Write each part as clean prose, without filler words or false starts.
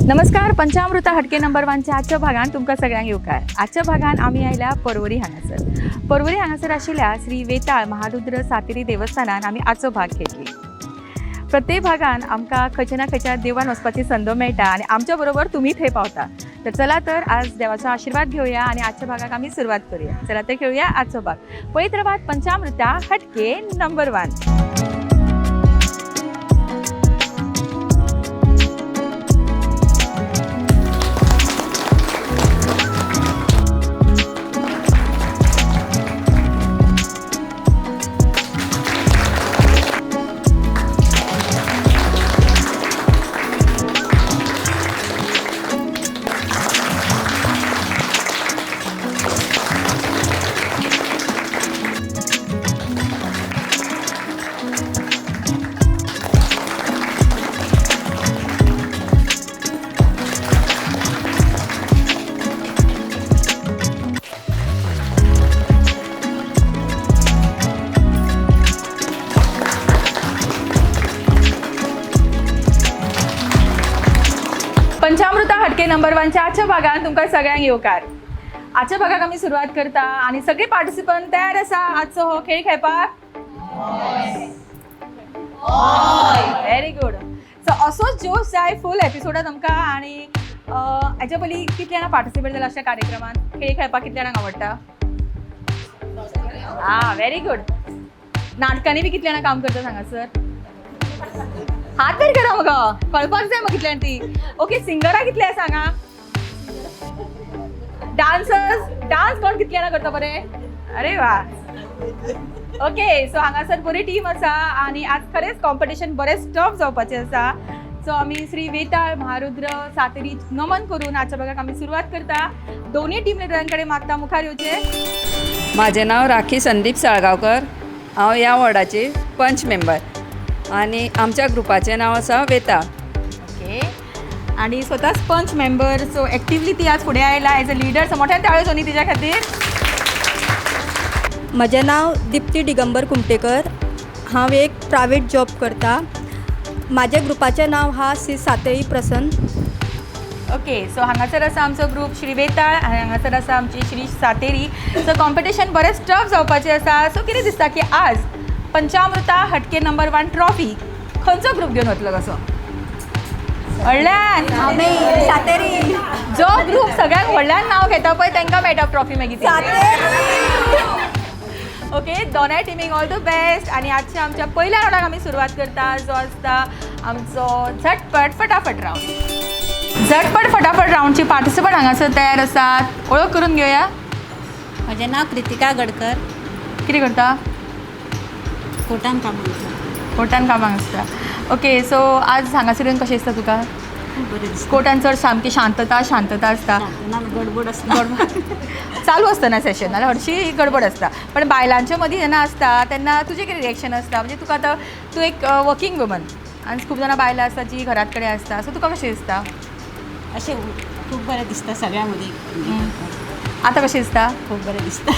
नमस्कार. पंचामृता हटके नंबर 1च्या आजच्या भागान तुमकां सगळ्यांक येवकार. आजच्या भागान आमी आयल्या पर्वरी हांगासर. पर्वरी हांगासर आशिल्ल्या श्री वेताळ महारुद्र सातेरी देवस्थानान आमी आजचो भाग घेतली. प्रत्येक भागान आमकां खंयच्या ना खंयच्या देवान वचपाची संद मेळटा आनी आमच्या बरोबर तुमी थंय पावता. तर चला तर आज देवाचो आशीर्वाद घेवया आनी आजच्या भागाक आमी सुरवात करूया. चला तर घेवया आजचो भाग. पळयत रावात पंचामृता हटके नंबर 1. पंचामृता हटके नंबर 1च्या आजच्या भागान तुमकां सगळ्यांक येवकार. आजच्या भागाक आमी सुरवात करता आनी सगळे पार्टिसिपंट तयार आसा आजचो हो खेळ खेळपाक? Very good. सो असोच जोश जाय फूल एपिसोडात आमकां. आनी हाच्या पयलीं कितले जाणां पार्टिसिपेट जाला अशा कार्यक्रमांत? खेळ खेळपाक कितले जाणांक आवडटा? Very good. नाटकांनी बी कितले जाणां काम करता हांगासर? हात तरी करा मग, कळपाक जाय मग कितल्यान ती. ओके, सिंगरां कितले सांगा? डान्स कोण कितले जाणां करता बरे? अरे वा. ओके, सो हांगासर बरी टीम आसा आनी आज खरेंच कॉम्पिटिशन बरेंच टफ जावपाचें आसा. सो आमी श्री वेताळ महारुद्र सातेरी नमन करून आजच्या भागाक आमी सुरवात करता. दोनूय टीम लिडरां कडेन मागता मुखार येवचें. माझे नाव राखी संदीप साळगांवकर. हांव ह्या वॉर्डाची पंच मेंबर आणि आमच्या ग्रुपाचें नाव आसा वेताळ. ओके, आणि स्वताच पंच मेंबर. सो ॲक्टिवली ती आज फुडें आयला एज अ लिडर. सो मोठ्यान ताळ्यो जोनी तिच्या खातीर. म्हजें नाव दिप्ती दिगंबर कुमटेकर. हांव एक प्रायवेट जॉब करता. म्हाज्या ग्रुपाचें नाव हा श्री सातेरी प्रसन्न. ओके, सो हांगासर आसा आमचो ग्रूप श्री वेताळ आनी हांगासर आसा आमची श्री सातेरी. सो कॉम्पिटिशन बरेंच टफ जावपाचें आसा. सो कितें दिसता की आज पंचामृता हटके नंबर 1 ट्रॉफी खंयचो ग्रूप घेवन वतलो कसो? व्हडल्यान सातेरी. जो ग्रूप सगळ्यांक व्हडल्यान नांव घेता पळय तांकां मेळटा ट्रॉफी मागीर. ओके, दोनाय टिमीक ऑल द बेस्ट. आणि आजच्या आमच्या पहिल्या राउंडाक आमी सुरवात करता, जो आसता आमचो झटपट फटाफट राउंड. झटपट फटाफट राउंडची पार्टिसिपंट हांगासर तयार आसात. ओळख करून घेवया. म्हजें नाव कृतिका गडकर. कितें करता? कोर्टान कामां करता. कोर्टान कामाक आसता. ओके, सो आज हांगासर येवन कशें दिसता तुका? बरें दिसता. कोर्टान चड सामकी शांतता आसता. गडबड आसता. चालू असतना सेशन नाल्यार हरशी गडबड आसता. पण बायलांच्या मदीं जेन्ना आसता तेन्ना तुजें कितें रिएक्शन आसता? म्हणजे तुका आतां तूं एक वर्कींग वुमन आनी खूब जाणां बायलां आसता जी घरात कडेन आसता. सो तुका कशें दिसता? अशें खूब बरें दिसता सगळ्यां मदीं. आतां कशें दिसता? खूब बरें दिसता.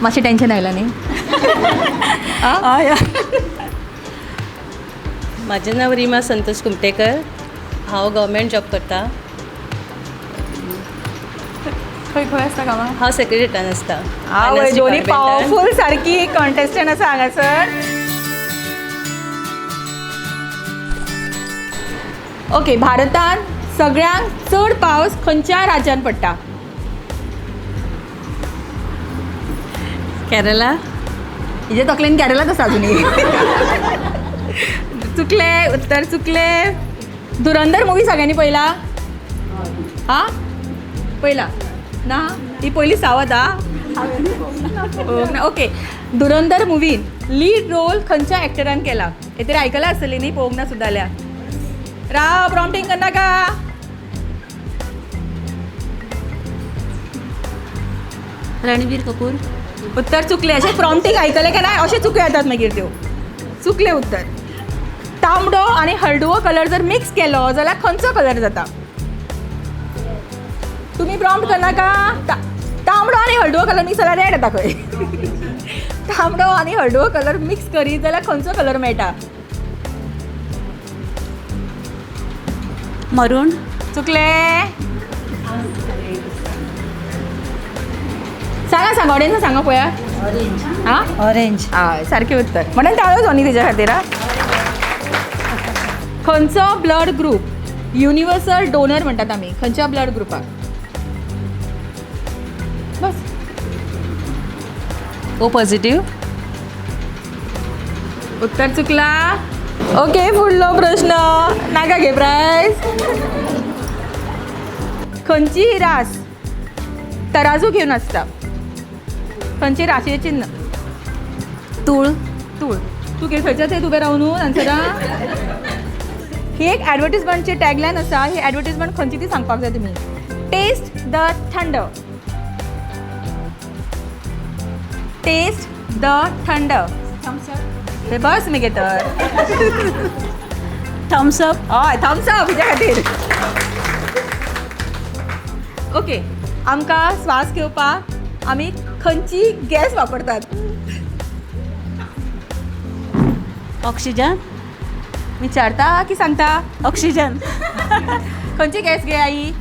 मातशें टेंशन आयलां न्ही? माझे नाव रिमा संतोष कुमटेकर. हांव गव्हर्मेंट जॉब करता. खंय आसता कामां? हांव सेक्रेटरीएटान आसता. आवय, दोनी पावरफूल सारकी कॉन्टेस्टंट आसा हांगासर. ओके, भारतान सगळ्यांत चड पावस खंयच्या राज्यान पडटा? केरला. हिजे तकलेन केरलाच आसा अजुनी. चुकले, उत्तर चुकले. धुरंधर मुवी सगळ्यांनी पळयला? पळयला ना? ही पयली सावध. ओके, धुरंधर मुवीन लीड रोल खंयच्या एक्टरान केला? हे तरी आयकलां आसतली न्ही, पळोवंक ना सुद्दां जाल्यार. राव, प्रॉम्प्टिंग करनाका. रणबीर कपूर. उत्तर चुकले. अशें प्रॉम्प्टिंग आयकलें काय ना अशें चुको येतात मागीर त्यो. चुकले उत्तर. तांबडो आनी हळडुवो कलर जर मिक्स केलो जाल्यार खंयचो कलर जाता? तुम्ही प्रॉम्प्ट करनाका. तांबडो आनी हळडुवो कलर मिक्स जाल्यार रेड येता खंय. तांबडो आनी हळडुवो कलर मिक्स करीत जाल्यार खंयचो कलर मेळटा? मरून चुकले. सांगा ऑडियन्स सांगा पळया. हां ऑरेंज हय सारखें उत्तर म्हणून ताळ्यो जोनी तिच्या खातीर. खंयचो ब्लड ग्रुप युनिवर्सल डोनर म्हणटात आमी खंयच्या ब्लड ग्रुपाक? बस. O positive. उत्तर चुकला. ओके फुडलो प्रश्न. नाका घे प्रायज. खंयची रास तराजू घेवन आसता? खंयचे राशीचें चिन्ह? तूळ. तूळ. तू खंयच्या थंय उबें रावून आन्सरा. ही एक ॲडवर्टिजमेंटची टॅगलायन आसा. ही ॲडवर्टिजमेंट खंयची ती सांगपाक जाय तुमी. Taste the thunder. Taste the thunder. ते बस मी घेतर. थम्सअप. हय थम्सअप तुज्या खातीर. ओके आमकां स्वास घेवपाक आमी खंयची गॅस वापरतात? ऑक्सिजन. विचारता की सांगता? ऑक्सिजन. खंयची गॅस गे आई?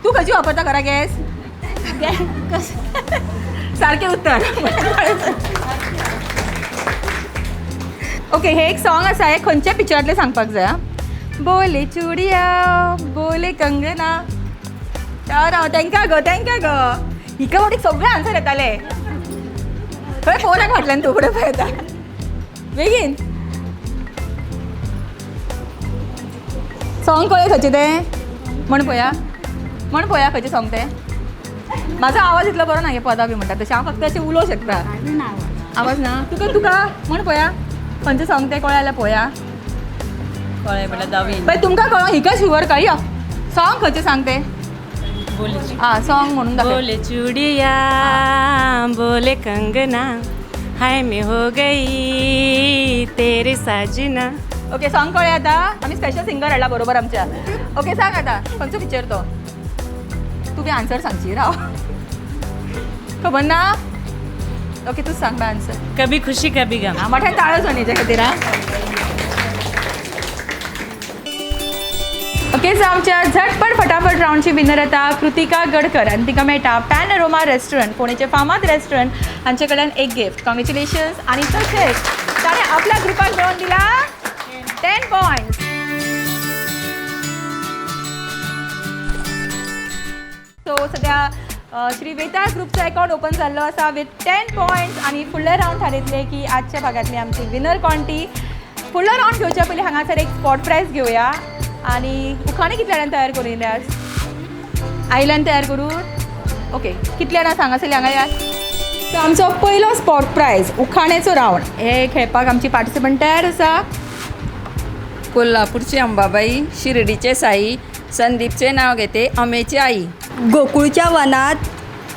तू खंयची वापरता घरा गॅस? सारकें उत्तर. ओके हे एक सॉंग आसा. हे खंयच्या पिक्चरांतलें सांगपाक जाय. बोले चुडिया बोले कंगना. तेंका गो हिका वाटीक सगळे आन्सर येताले. खंय फोनाक फाटल्यान तूं फुडें पळयता बेगीन. सॉंग कळ्ळें खंयचें तें? म्हण पळया खंयचें सॉंग तें. म्हाजो आवाज इतलो बरो ना हे पदां बी म्हणटा तशें. हांव फक्त अशें उलोवं शकता. आवाज ना तुका म्हण पळया खंयचें सॉंग तें कळ्ळें जाल्यार पळया. कळ्ळें म्हणल्यार दावीन. पळय तुमकां कळ्ळो हिका शुवर काय यो. सॉंग खंयचें सांग तें. हां सॉंग म्हणून दाखय. बोले चूड़िया बोले कंगना हाय मैं हो गई तेरे साजना. ओके सॉंग कळ्ळें आतां. आमी स्पेशल सिंगर हाडला बरोबर आमच्या. ओके सांग आतां खंयचो पिक्चर तो. तूं बी आन्सर सांगची राव. खबर ना. ओके तूच सांग बाय आन्सर. कभी खुशी कभी गम. हां मोठ्यान ताळो सोनीच्या खातीर. ओके सो आमच्या झटपट फटाफट राऊंडची विनर आता कृतिका गडकर आणि तिका मेळटा पॅनोरमा रेस्टॉरंट पुणेचे फामाद रेस्टॉरंट हांचे कडल्यान एक गिफ्ट. कॉंग्रॅच्युलेशन्स. आणि तशेंच ताणें आपल्या ग्रुपाक मेळोवन दिला 10 पॉयंट्स. सो सध्या श्री वेताळ ग्रुपचो अकाउंट ओपन जाल्लो आसा विथ 10 पॉयंट्स. आणि फुडले राऊंड थारितले की आजच्या भागातली आमची विनर कोण ती. फुडलो राऊंड घेवच्या पयलीं हांगासर एक स्पॉट प्रायज घेवया. आणि उखाणे कितल्यान तयार करून येयले आज? आयल्यान तयार करून. ओके कितल्यान हांगासरली हांगा यात. सो आमचो पयलो स्पॉट प्रायज उखाणेचो राऊंड. हे खेळपाक आमची पार्टिसिपंट तयार आसा. कोल्हापूरची अंबाबाई, शिर्डीचे साई, संदीपचे नाव घेते अमेची आई. गोकुळच्या वनात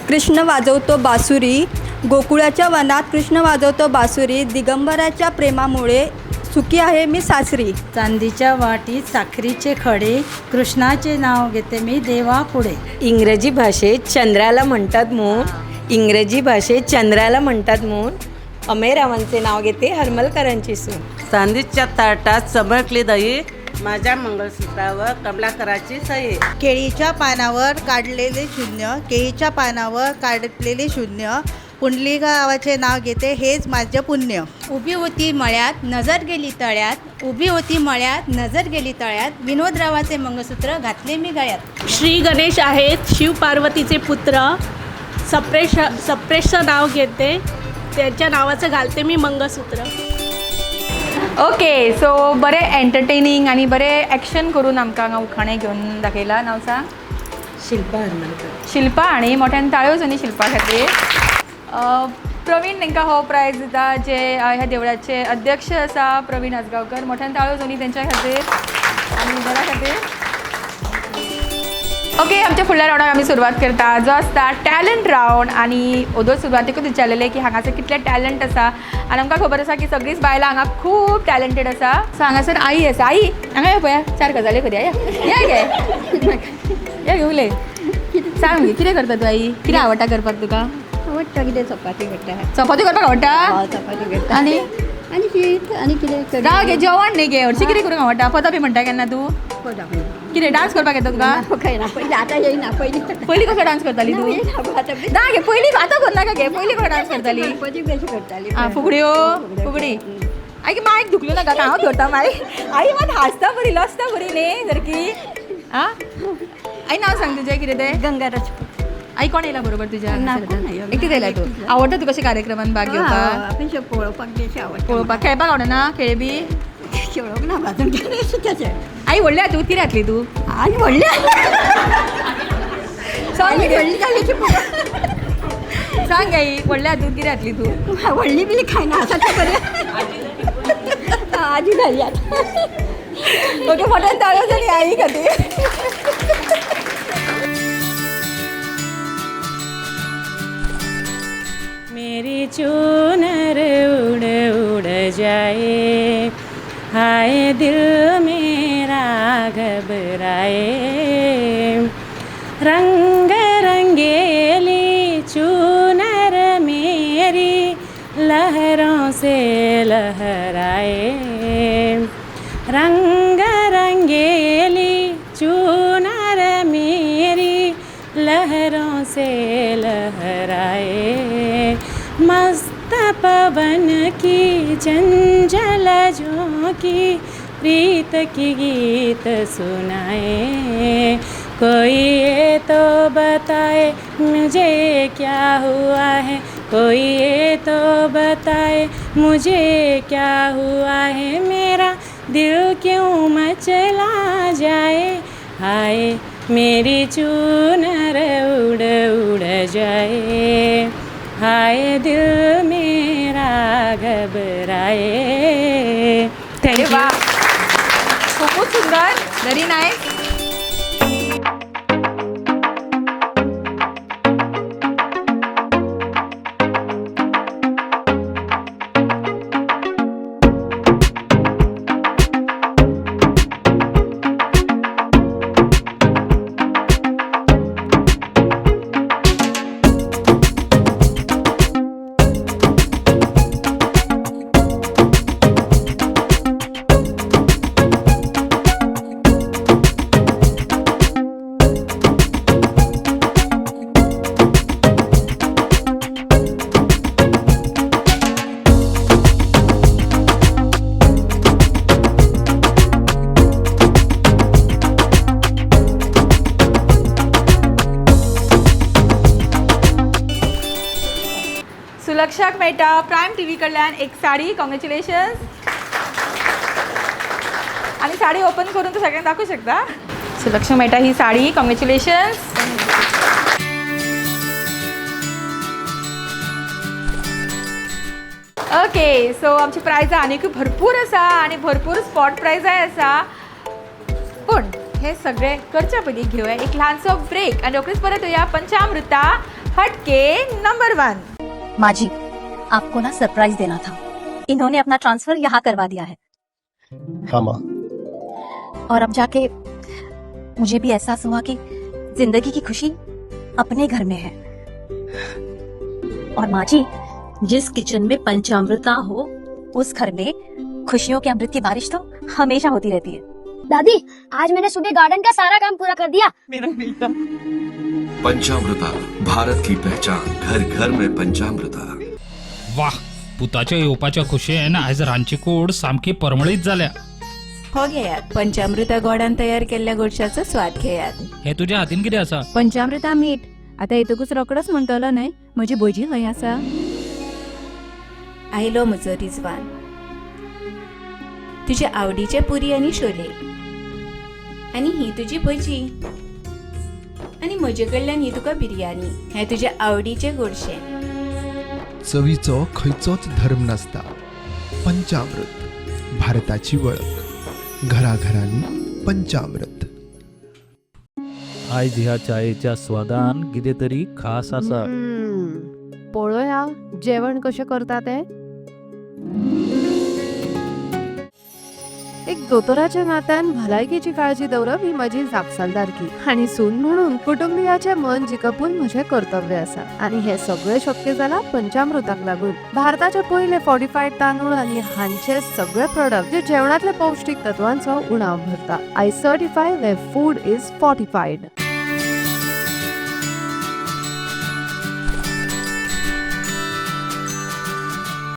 कृष्ण वाजवतो बासुरी. गोकुळाच्या वनात कृष्ण वाजवतो बासुरी. दिगंबराच्या प्रेमामुळे सुखी आहे मी सासरी. चांदीच्या वाटीत साखरीचे खडे. कृष्णाचे नाव घेते मी देवा पुढे. इंग्रजी भाषेत चंद्राला म्हणतात मून. इंग्रजी भाषेत चंद्राला म्हणतात मून. अमेरावांचे नाव घेते हरमलकरांची सून. चांदीच्या ताटात चमकली दही. माझ्या मंगळसूत्रावर कमलाकराची सही. केळीच्या पानावर काढलेले शून्य. केळीच्या पानावर काढलेले शून्य. पुंडलिकाचे नाव घेते हेच माझे पुण्य. उभी होती मळ्यात नजर गेली तळ्यात. उभी होती मळ्यात नजर गेली तळ्यात. विनोदरावाचे मंगळसूत्र घातले मी गळ्यात. श्री गणेश आहेत शिव पार्वतीचे पुत्र. सप्रेश नाव घेते त्यांच्या नावाचं घालते मी मंगळसूत्र. ओके सो बरे एंटरटेनिंग आणि बरे ॲक्शन करून आमकां हांगा उखाणे घेवन दाखयला. नाव सांग. शिल्पा हरमलकर. शिल्पा. आणि मोठ्यान ताळ्यो जोनी शिल्पा खातीर. प्रवीण तांकां हो प्रायज दिता जे ह्या देवळाचे अध्यक्ष आसा प्रवीण आजगांवकर. मोठ्यान ताळ्यो जोनी तेंच्या खातीर आनी विनरा खातीर. ओके आमच्या फुडल्या राउंडाक आमी सुरवात करता जो आसता टॅलंट राउंड. आणि ओदो सुरवातेकूच विचारलेले की हांगासर कितले टॅलंट आसा. आणि आमकां खबर आसा की सगळींच बायलां हांगा खूब टॅलंटेड आसा. सो हांगासर आई आसा. आई हांगा यो पळया 4 गजाली करुया. या गे उलय. सांग कितें करता तूं आई. कितें आवडटा करपाक तुका. आवडटा कितें चपाती करता. चपाती करपाक आवडटा. चपाती करता. आनी आनी शीत आनी कितें राव गे जेवण न्ही गे हरशीं कितें करूंक आवडटा पदां बी म्हणटा केन्ना तूं कितें डान्स करपाक येता तुका खंयना पयलीं आतां येयना पयलीं पयलीं कसो डान्स करताली तूं ना गे पयलीं आतां करनाका गे पयलीं कसो डान्स करताली गणपतीक बेशी करताली आं फुगड्यो फुगडी आई मायक दुखलो नाका हांव धरता मायक आई मात हांसता बरी लसता बरी न्ही सारकी आं आई नांव सांग तुजें कितें तें गंगा राजपूत आई कोण येयला बरोबर तुज्या ना, कोण नाही. एकटीच येयला तू आवडटा तुका अशें कार्यक्रमांत भाग घेवपाक आपण पळोवपाक बेशी आवडटा पळोवपाक खेळपाक आवडना खेळ बी शेवळोक ना भाजून तशें आई व्हडल्या तूं कितें घातली तूं आनी व्हडली सांग गे व्हडली जाली सांग गे आई व्हडल्या तूं कितें घातली तूं व्हडली बिली खायना आसा तें बरें आजी घाली आतां ओके मोठ्यान ताळ्यो जाली आई खातीर मेरी चूनर उड़ उड़ जाए हाय दिल मेरा घबराए रंग रंगेली चूनर मेरी लहरों से लहराए रंग रंगेली चूनर मेरी लहरों से लहराए मस्त पवन की चंचल झोंकी प्रीत की गीत सुनाए कोई ये तो बताए मुझे क्या हुआ है कोई ये तो बताए मुझे क्या हुआ है मेरा दिल क्यों मचला जाए हाय मेरी चूनर उड़ उड़ जाए हाय दिल मेरा घबराए थैंक यू खूपच सुंदर व्हेरी नाईस सुलक्षाक मेळटा प्रायम टीव्ही कडल्यान एक साडी कॉंग्रॅच्युलेशन्स आणि साडी ओपन करून तू सगळ्यांना दाखवू शकता सुलक्षाक मेळटा ही साडी कॉंग्रॅच्युलेशन्स ओके सो आमची प्रायजां आनीक भरपूर आसा आणि भरपूर स्पॉट प्रायजाय आसा पूण हे सगळे करच्या पयलीं घेवया एक ल्हानसो ब्रेक आणि रोखडीच परत येऊया पंचामृता हटके नंबर 1 माजी आपको ना सरप्राइज देना था इन्होंने अपना ट्रांसफर यहाँ करवा दिया है हाँ माँ और अब जाके मुझे भी एहसास हुआ कि जिंदगी की खुशी अपने घर में है और माँ जी जिस किचन में पंचामृता हो उस घर में खुशियों के अमृत की बारिश तो हमेशा होती रहती है दादी आज मैंने सुबह गार्डन का सारा काम पूरा कर दिया मेरा बेटा पंचामृता भारत की पहचान घर घर में पंचामृता वाह पुताच्या येवपाच्या खुशयेन आयज रांदची कूड सामकी परमळीत जाल्या हो घेयात पंचामृता गोडान तयार केल्ल्या गोडशाचो स्वाद घेयात हे तुझ्या हातीन कितें आसा पंचामृता मीठ आता येतकूच रोकडोच म्हणटलो न्हय म्हजी भजी खंय आसा आयलो म्हजो रिजवान तुझे आवडीचे पुरी आनी शोले आनी ही तुजी भजी आनी म्हजे कडल्यान ही तुका बिर्याणी हे तुजे आवडीचे गोडशे चवीचो खंयचोच धर्म नासता पंचामृत भारताची वळख घराघरांनी पंचामृत आयज ह्या चायेच्या स्वादान कितें तरी खास आसा पळोवया जेवण कशें करता ते एक दोतोराच्या नात्यान भलायकेची काळजी दवरप ही माझी जापसालदारकी आणि सून म्हणून कुटुंबियाचे मन जिखपून म्हजे कर्तव्य आसा आणि हे सगळे शक्य जाला पंचामृताक लागून. भारताचे पहिले फॉर्टिफाईड तांदूळ आणि हांचे सगळे प्रोडक्ट जे जेवणातले पौष्टिक तत्वांचो उणाव भरता. I certify where food is fortified.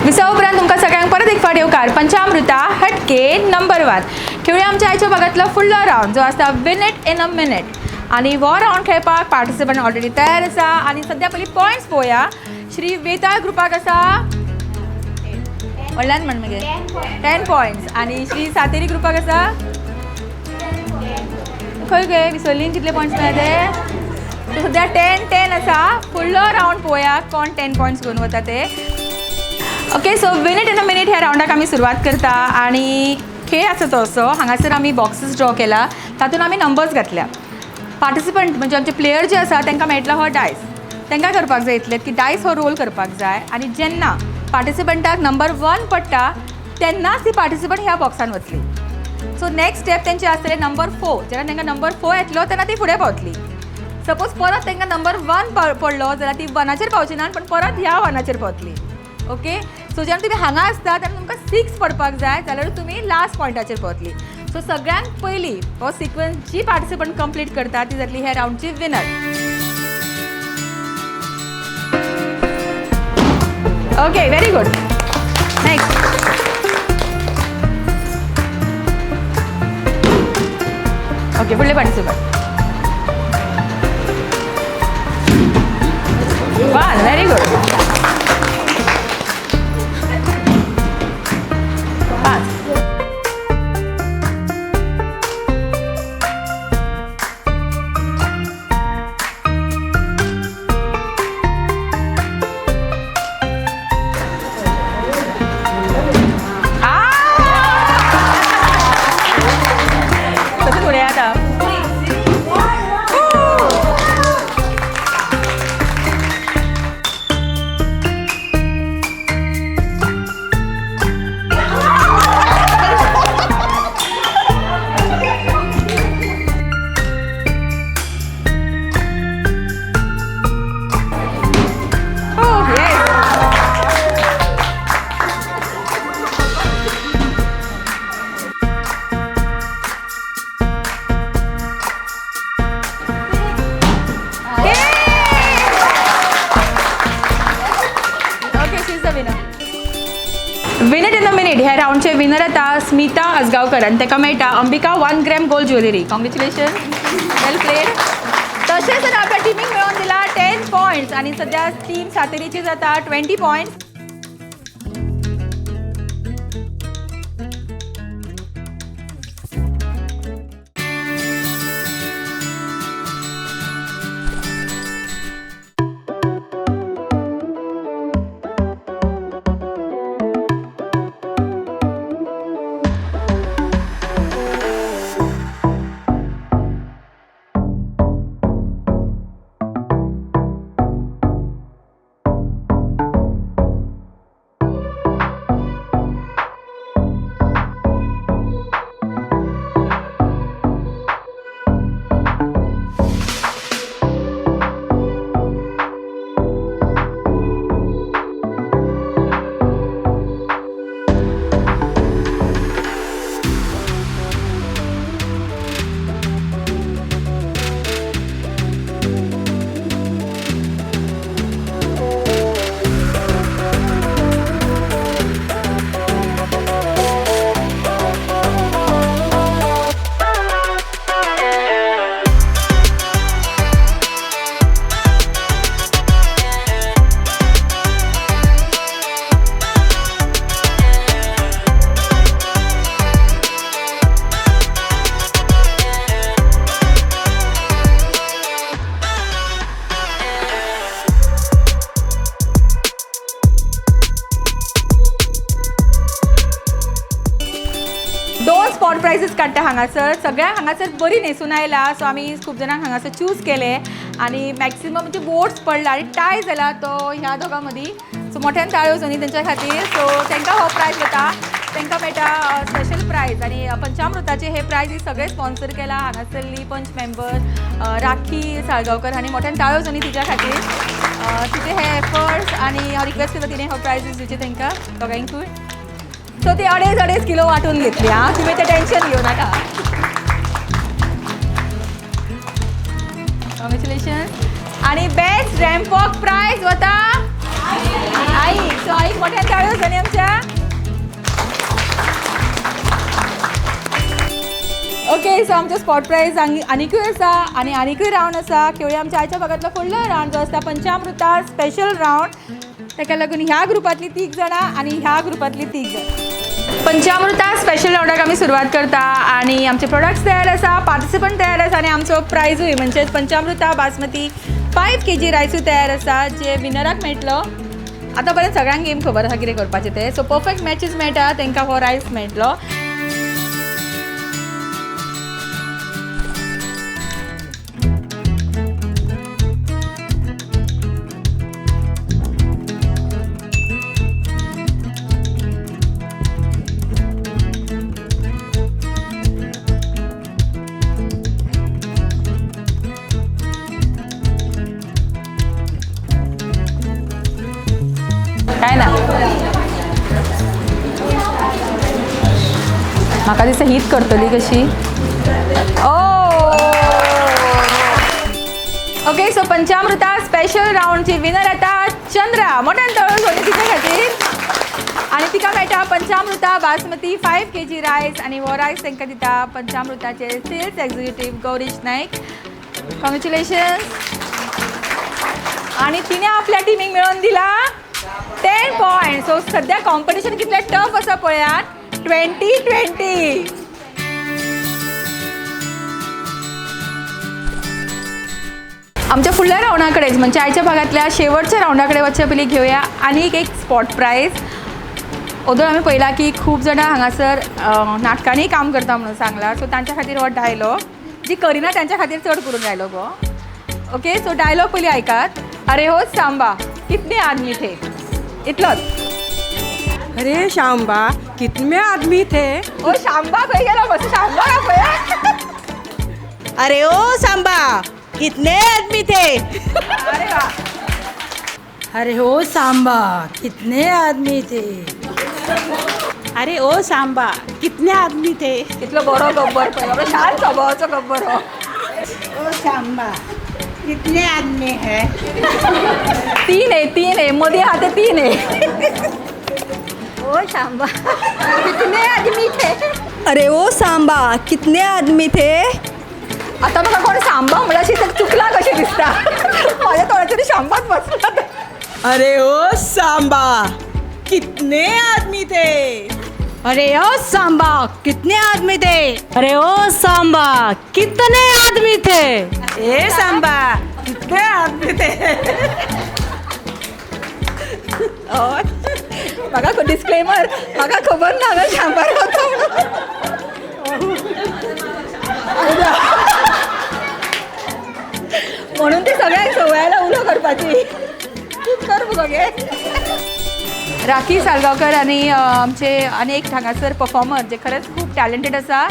विसा उपरांत तुमकां सगळ्यांक परत एक फावट येवकार पंचामृता हटके नंबर 1. खेळूया आमच्या आयच्या भागातलो फुडलो रावंड जो आसता win it in a minute. आणि हो रावंड खेळपाक पार्टिसिपंट ऑलरेडी तयार आसा. आणि सद्या पयलीं पॉयंट्स पळोवया. श्री वेताळ ग्रुपाक आसा व्हडल्यान म्हण मगे 10 पॉयंट्स. आणि श्री सातेरी ग्रुपाक आसा खंय गे विसरलीं कितले पॉयंट्स मेळ्ळे ते. सद्या 10-10 आसा. फुडलो रावंड पळोवया कोण 10 पॉयंट्स घेवन वता ते. Okay, so win it in a minute ह्या रावंडाक आमी सुरवात करता. आणि खेळ आसा तो असो, हांगासर आमी बॉक्सीस ड्रॉ केला, तातूंत आमी नंबर्स घातल्या. पार्टिसिपंट म्हणजे आमचे प्लेयर जे आसा तांकां मेळटलो हो डायस. तांकां करपाक जाय इतलें की डायस हो रोल करपाक जाय आणि जेन्ना पार्टिसिपंटाक नंबर 1 पडटा तेन्नाच ती पार्टिसिपंट ह्या बॉक्सान वतली. सो नेक्स्ट स्टेप तेंचे आसतले नंबर 4. जेन्ना तांकां नंबर 4 येतलो तेन्ना ती फुडें पावतली. सपोज परत तांकां नंबर 1 पडलो जाल्यार ती 1चेर पावची ना, पण परत ह्या 1चेर पावतली. ओके, सो जेन्ना तुमी हांगा आसता तेन्ना तुमकां 6 पडपाक जाय जाल्यार तुमी लास्ट पॉयंटाचेर पावतली. सो सगळ्यांत पयलीं हो सिक्वेन्स जी पार्टिसिपंट कंप्लीट करता ती जातली ह्या रावंडची winner. Okay, very good. Next okay, फुडले participant. One, very good. Win it in a minute ह्या रावंडचे विनर येता स्मिता आसगांवकर आणि ताका मेळटा Ambika 1 gram gold jewellery. Congratulation, well played. तशेंच आपल्या टिमीक मेळोवन दिला 10 पॉयंट्स आणि सध्या टीम सातेरीची जाता 20 पॉयंट्स. स्पॉट प्राइजीस काडटा हांगासर. सगळ्यांक हांगासर बरी न्हेसून आयला. सो आमी खूब जाणांक हांगासर चूज केले आणि मॅक्सिमम म्हणजे वोट्स पडला आणि टाय जाला तो ह्या दोगां मदीं. सो मोठ्यान ताळ्यो सोनी तेंच्या खातीर. सो तांकां हो प्रायज वता तांकां मेळटा स्पेशल प्रायज आनी पंचामृताचे हे प्रायज ही सगळे स्पॉन्सर केला हांगासरली पंच मेंबर राखी साळगांवकर हांणी मोठ्यान ताळ्यो जाणी तिच्या खातीर तिचे हे एफर्ट्स आनी हांव रिक्वेस्ट करता तिणें हो प्रायजीस दिवचे तांकां दोगांयकूय. सो ती 2.5 किलो वांटून घेतली हां, तुमी तें टेन्शन घेवं नाका. कॉंग्रॅच्युलेशन. आनी बेस्ट रॅम्प वॉक प्रायज वता आई. सो आईक मोठ्यान ताळ्यो जाणी आमच्या. ओके, सो आमचो स्पॉट प्रायज आनीकूय आसा आनी आनीकूय रावंड आसा. खेळया आमच्या आयच्या भागांतलो फुडलो रावंड जो आसता पंचामृता स्पेशल रावंड. ताका लागून ह्या ग्रुपांतली 3 जाणां आनी ह्या ग्रुपांतली 3 जाणां. पंचामृता स्पेशल रावंडाक आमी सुरवात करता आनी आमचे प्रोडक्ट्स तयार आसा, पार्टिसिपंट तयार आसा आनी आमचो प्रायजूय म्हणजे पंचामृता बासमती 5 kg रायसूय तयार आसा जे विनराक मेळटलो. आतां पर्यंत सगळ्यांक गेम खबर आसा कितें करपाचें तें. सो परफेक्ट मॅचीस मेळटा तांकां हो रायस मेळटलो. काय ना म्हाका दिसता हीच करतली कशी. ओके, सो पंचामृता स्पेशल रावंडची विनर येता चंद्रा. मोठ्यान तळो सोनी तिच्या खातीर आनी तिका मेळटा पंचामृता बासमती 5 kg रायस आनी हो रायस तांकां दिता पंचामृताचे सेल्स एक्झिक्युटीव गौरीश नायक. कॉंग्रॅच्युलेशन. आनी तिने आपल्या टिमीक मेळोवन दिला 10 पॉयंट. सो सध्या कॉम्पिटिशन कितलें टफ आसा पळयात. 20-20. आमच्या फुडल्या रावंडा कडेन म्हणजे आयच्या भागांतल्या शेवटच्या रावंडा कडेन वचचे पयलीं घेवया आनीक एक स्पॉट प्रायज. ओदोळ आमी पळयला की खूब जाणां हांगासर नाटकांनी काम करता म्हणून सांगला. सो तांच्या खातीर हो डायलॉग जी करिना तांच्या खातीर चड करून डायलॉग हो. ओके, सो डायलॉग पयलीं आयकात. अरे हो सांबा कितने आदमी थे. इतलोच. अरे शांबा कितने आदमी थे. ओ शांबा खंय गेलो बस. शांबा पळया. अरे ओ सांबा कितने आदमी थे. अरे वा. अरे हो सांबा कितने आदमी थे. अरे ओ सांबा कितने आदमी थे. इतलो बरो गब्बर पळय. शांत स्वभावाचो गब्बर हो. ओ सांबा कितने आदमी है. 3 आहे मध्ये हा ते 3 आहे. ओ सांबा कितने आदमी थे. अरे ओ सांबा कितने आदमी थे. आता बघा कोण सांबा म्हणल्याशी तर चुकला कशी दिसता. माझ्या तोंडातून शांबाच बसला. अरे ओ सांबा कितने आदमी थे. अरे ओ सांबा कितने आदमी थे. अरे ओ सांबा कितने आदमी थे. ए सांबा कितने आदमी थे. म्हाका डिस्क्लेमर म्हाका खबर ना हांवें शांबार वता म्हणून ती सगळ्यांक सवयाला उलो करपाची. कर मुगो गे. राखी साळगांवकर आनी आमचे अनेक हांगासर परफॉर्मर जे खरेंच खूब टॅलंटेड आसा.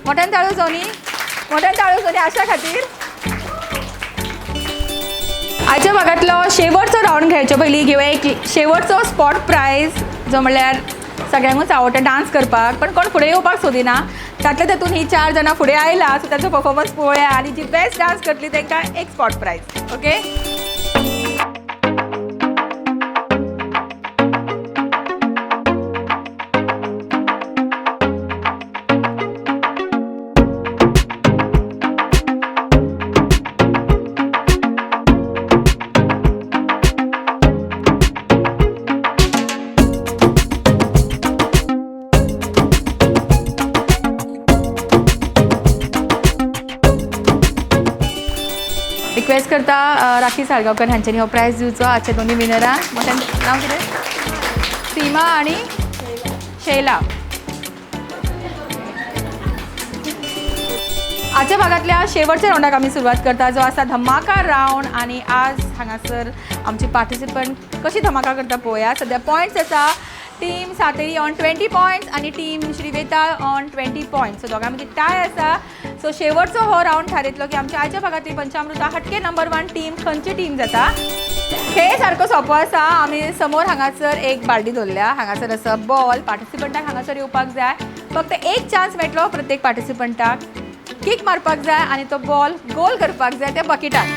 मोठ्यान ताळ्यो जावनी आशा खातीर. आयच्या भागांतलो शेवटचो रावंड खेळचे पयलीं घेवया एक शेवटचो स्पॉट प्रायज जो म्हणल्यार सगळ्यांकूच आवडटा डान्स करपाक पण कोण फुडें येवपाक सोदिना. तातले तातून ही 4 जाणां फुडें आयला. सो तांचो परफॉर्मन्स पळोवया आनी जी बेस्ट डान्स करतली तांकां एक स्पॉट प्रायज. ओके. रिक्वेस्ट करता राखी साळगांवकर हांच्यांनी हो प्रायज दिवचो आजच्या दोन्ही विनरांक. मोठ्यान नांव कितें. सीमा आनी शैला. आजच्या भागातल्या शेवटच्या रावंडाक आमी सुरवात करता जो आसा धमाका रावंड आनी आज हांगासर आमची पार्टिसिपंट कशी धमाका करता पळोवया. सध्या पॉयंट्स आसा टीम सातेरी ऑन 20 पॉयंट्स आणि team Shri Vetal on 20 points. So दोगां मदीं टाय आसा. सो शेवटचो हो रावंड थारयतलो की आमच्या आयच्या भागातली पंचामृता हटके नंबर 1 टीम खंयची टीम जाता. खेळ सारको सोंपो आसा. आमी समोर हांगासर एक बालडी दवरल्या. हांगासर आसा बॉल. पार्टिसिपंटाक हांगासर येवपाक जाय. फक्त एक चान्स मेळटलो प्रत्येक पार्टिसिपंटाक. किक मारपाक जाय आनी तो बॉल गोल करपाक जाय त्या बकेटान.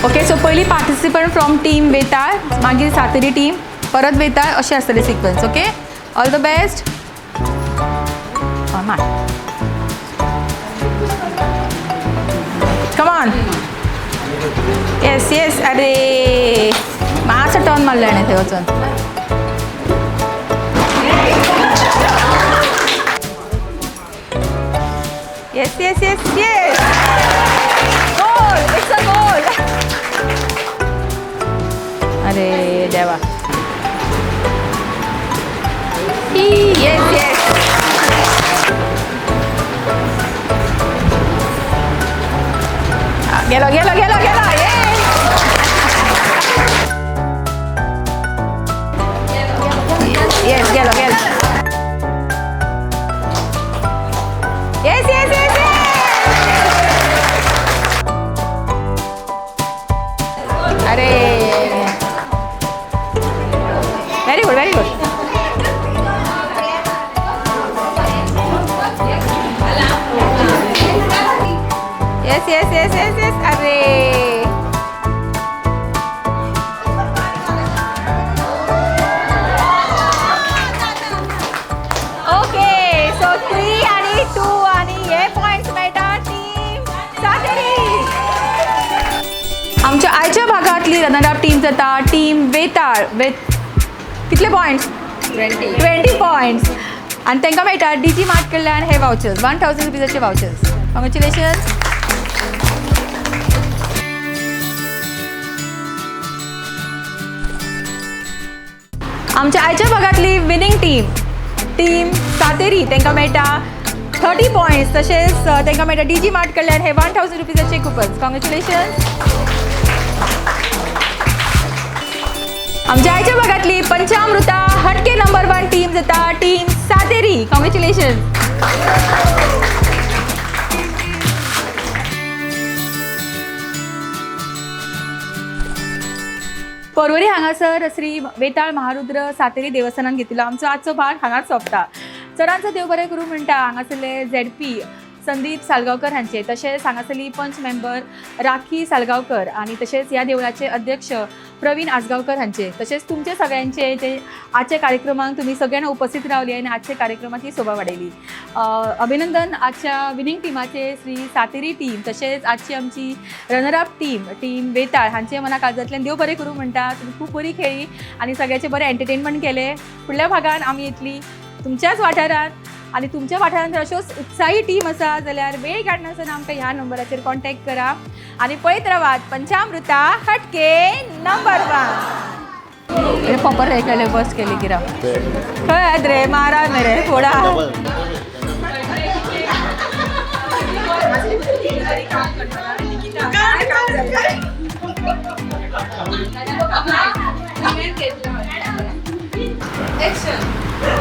ओके, सो पयली पार्टिसिपंट फ्रॉम टीम वेताळ, मागीर सातेरी टीम, परत वेताळ, अशें आसतलें sequence. Okay, all the best. Come on. Yes yes. अरे मातसो टर्न मारलो आनी थंय वचून. Yes yes yes yes. Goal. It's a goal. अरे देवा. Yes yes. गेलो गेलो गेलो गेलो. येस गेलो गेलो. Yes yes yes. अरे very good very good. Yes yes yes yes yes. अरे ओके, सो 3 आणि 2 आणि हे पॉइंट्स मेळटा टीम सातेरी. आमच्या आयच्या भागातली रनर अप टीम जाता टीम वेताळ. कितले पॉइंट्स? 20 पॉइंट्स. आणि तांकां मेळटा डीजी मार्ट कडल्यान हे वाउचर्स, 1000 रुपीजाचे वाउचर्स. कॉंग्रॅच्युलेशन्स. आमच्या आयच्या भागातली विनिंग टीम टीम सातेरी, तांकां मेळटा 30 पॉइंट्स. तशेंच तांकां मेळटा डीजी मार्ट कडल्यान हे 1000 रुपीजाचे कुपन्स. कॉंग्रॅच्युलेशन्स. आमच्या आयच्या भागातली पंचामृता हटके नंबर 1 टीम जाता टीम सातेरी. कॉंग्रॅच्युलेशन्स. परवरी हांगासर श्री वेताळ महारुद्र सातेरी देवस्थानान घेतिल्लो आमचो आजचो भाग हांगाच सोंपता. चडांचो देव बरें करूं म्हणटा हांगासरले ZP संदीप सालगांवकर हांचे, तशेंच हांगासरली पंच मेंबर राखी सालगांवकर आणि तशेंच ह्या देवळाचे अध्यक्ष प्रवीण आसगांवकर हांचे, तशेंच तुमचे सगळ्यांचे जे आजच्या कार्यक्रमाक तुम्ही सगळ्यांना उपस्थित रावली आणि आजच्या कार्यक्रमात ही शोभा वाडयली. अभिनंदन आजच्या विनिंग टिमाचे श्री सातेरी टीम, तशेंच आजची आमची रनरअप टीम वेताळ हांचे मना काळजांतल्यान देव बरें करूं म्हणटा. तुम्ही खूप बरी खेळ्ळी आणि सगळ्याचे बरें एंटरटेनमेंट केले. फुडल्या भागान आमी येतली तुमच्याच वाठारांत आणि तुमच्या वाठारांत अश्योच उत्साही टीम आसा जाल्यार वेळ काडनासतना आमकां ह्या नंबराचेर कॉन्टॅक्ट करा आणि पळयत रावात पंचामृता हटके नंबर 1. पॉपर रे केले बस केली गिरा खंय रे मारा मेरे थोडा.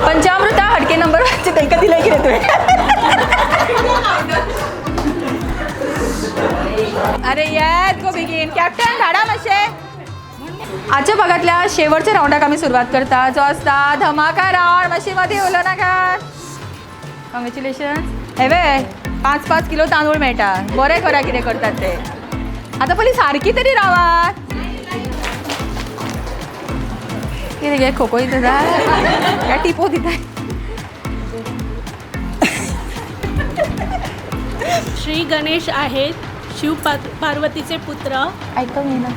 पंचामृता हटके नंबर 1 चे तांकां दिले कितें तुवें? अरे येत गो बेगीन. कॅप्टन धाडा मातशें. आजच्या भागातल्या शेवटच्या रावंडाक आमी सुरवात करता जो आसता धमाका रावंड. मातशी मदीं उलोव नाका. कॉंग्रॅच्युलेशन. हे वे 5-5 किलो तांदूळ मेळटा. बरें करा कितें करतात ते. आतां पयलीं सारकी तरी रावात. कितें गे खो खो दिता काय टिपो दिता? श्री गणेश आहेत शिव पार्वतीचे पुत्र. ऐकून येईना.